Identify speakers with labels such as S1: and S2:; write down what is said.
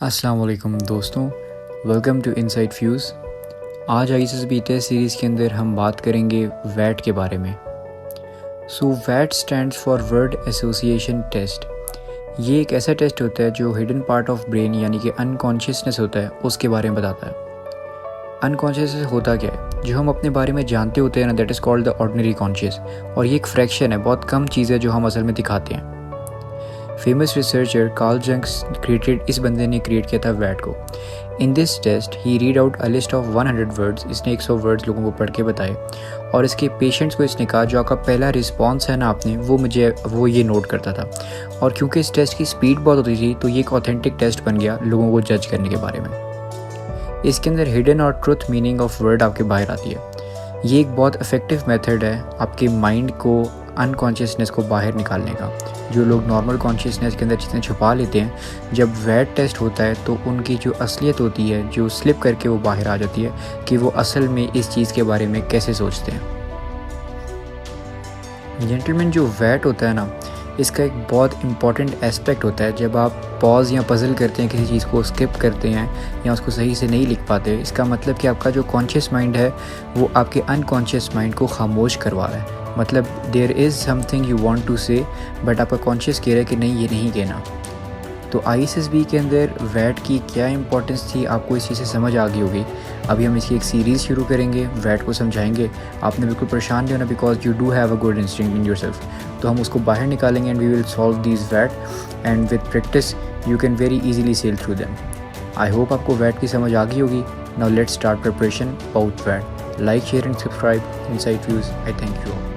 S1: अस्सलाम वालेकुम दोस्तों, वेलकम टू इनसाइड फ्यूज़। आज आईसीएसबी टेस्ट सीरीज़ के अंदर हम बात करेंगे वैट के बारे में। वैट stands for word association test. ये एक ऐसा टेस्ट होता है जो हिडन पार्ट ऑफ ब्रेन यानी कि अनकॉन्शियसनेस होता है उसके बारे में बताता है। अनकॉन्शियसनेस होता क्या है? जो हम अपने बारे में जानते होते हैं ना, that is called the ordinary conscious. और ये एक फ्रैक्शन है, बहुत कम चीज़ है जो हम असल में दिखाते हैं। फेमस रिसर्चर कार्ल जंग्स इस बंदे ने क्रिएट किया था वैट को। In this test he read out a list of 100 words. इसने 100 वर्ड्स लोगों को पढ़ के बताए और इसके पेशेंट्स को इसने कहा जो आपका पहला रिस्पॉन्स है ना आपने वो ये नोट करता था। और क्योंकि इस टेस्ट की स्पीड बहुत होती थी तो ये एक ऑथेंटिक टेस्ट बन गया लोगों को जज करने के बारे में। इसके अंदर हिडन और ट्रुथ मीनिंग ऑफ वर्ड आपके बाहर आती है। ये एक बहुत इफेक्टिव मेथड है आपके माइंड को अनकॉन्शियसनेस को बाहर निकालने का। जो लोग नॉर्मल कॉन्शियसनेस के अंदर चीज़ें छुपा लेते हैं, जब वैट टेस्ट होता है तो उनकी जो असलियत होती है जो स्लिप करके वो बाहर आ जाती है कि वो असल में इस चीज़ के बारे में कैसे सोचते हैं। जेंटलमैन, जो वैट होता है ना, इसका एक बहुत इंपॉर्टेंट एस्पेक्ट होता है। जब आप पॉज या पजल करते हैं, किसी चीज़ को स्किप करते हैं या उसको सही से नहीं लिख पाते, इसका मतलब कि आपका जो कॉन्शियस माइंड है वो आपके अनकॉन्शियस माइंड को खामोश करवा रहा है। मतलब there is something you want to say but आपका कॉन्शियस कह रहा है कि नहीं, ये नहीं कहना। तो आईसीएसबी के अंदर वैट की क्या इंपॉर्टेंस थी आपको इस चीज़ से समझ आ गई होगी। अभी हम इसकी एक सीरीज़ शुरू करेंगे, वैट को समझाएंगे। आपने बिल्कुल परेशान नहीं होना, because you do have a good instinct in yourself. तो हम उसको बाहर निकालेंगे and we will solve these वैट and with practice you can very easily sail through them. I hope आपको वैट की समझ आ गई होगी। Now let's start preparation about वैट। Like, share and subscribe inside views. I thank you all.